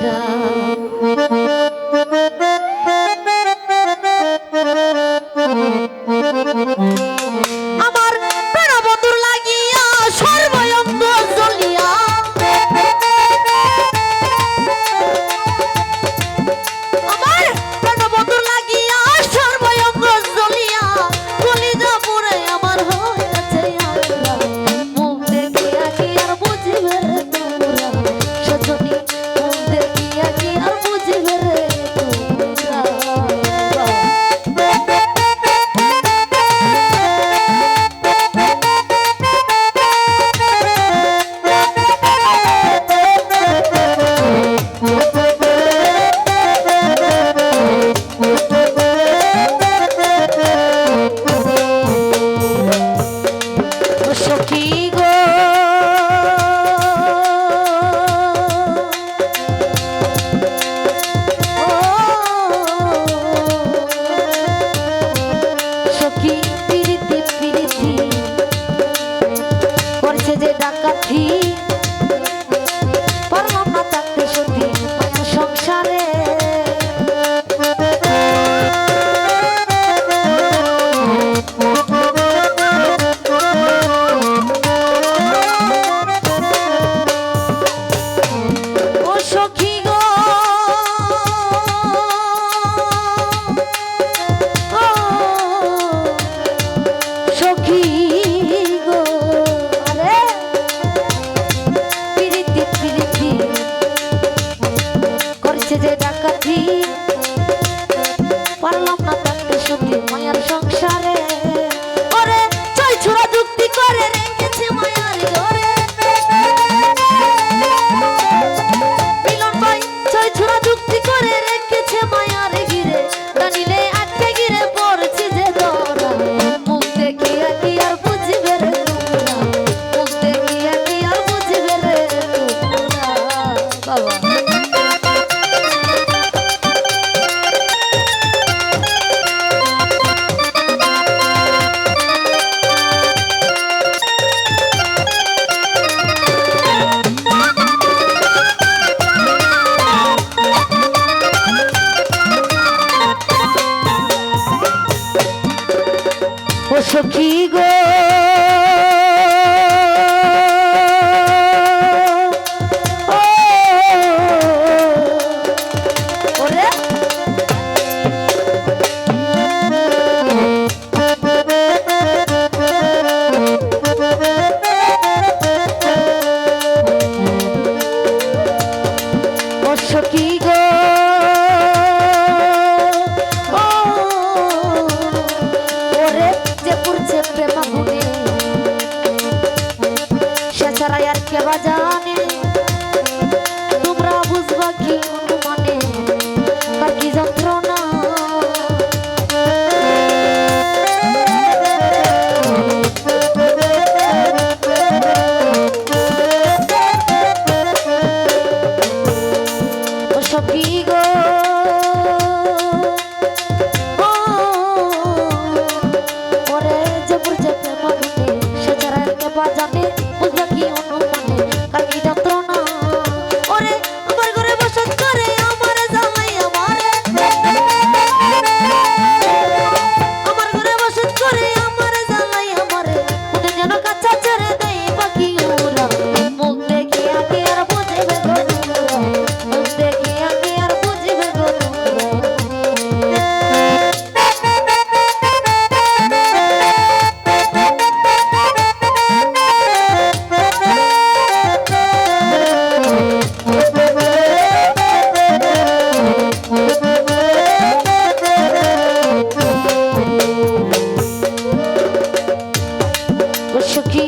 ঘেরা। আমার প্রাণবন্ধুর লাগিয়া সর্বঙ্গ জ্বলিয়া, আমার প্রাণবন্ধুর লাগিয়া সর্বঙ্গ জ্বলিয়া, কলিজা পুরে আমার হইয়াছে আল্লাহ। মুখ দেখিয়া কি আর বুঝিবে রে তোমরা, সজনী মুখ দেখিয়া কি আর বুঝিবে রে তোমরা। সখী গো সখী পিরিতি পিরিতি করছে যে ডাকাতি, পারলাম না থাকতে সত্যি মায়ের সংসারে। যে ডাকাতি, পারলাম না থাকতে সত্যি মায়ার সংসারে। ওরে চই ছোড়া যুক্তি করে রেখেছে মায়ার ঘরে, মিলন ভাই চই ছোড়া যুক্তি করে রেখেছে মায়ার ঘিরে, জানিলে আটকে ঘিরে পড়ছে যে তোরা। মুখ দেখিয়া কি আর বুঝিবে রে তোমরা, মুখ দেখিয়া কি আর বুঝিবে রে তোমরা। বাবা সখী গো ওরে ও সখী গো জানে তোমরা বুঝবা কি অনুমানে তার কি যন্ত্রণা। ও সখী গো ওরে যে বুঝে প্রেমাগুনে সে ছাড়া আর কে বা জানে, বুঝবা কি অনুমানে তার কি যন্ত্রণা। ওরে আমার ঘরে বসত করে আমারে জামাই আমারে, আমার ঘরে বসত করে আমারে জামাই আমারে, ওদের যেন কাঁচা ছেড়ে দেয় বাকি ওরা। মুখ দেখিয়া কি আর বুঝিবে গো তোমরা, মুখ দেখিয়া কি আর বুঝিবে গো তোমরা। সখী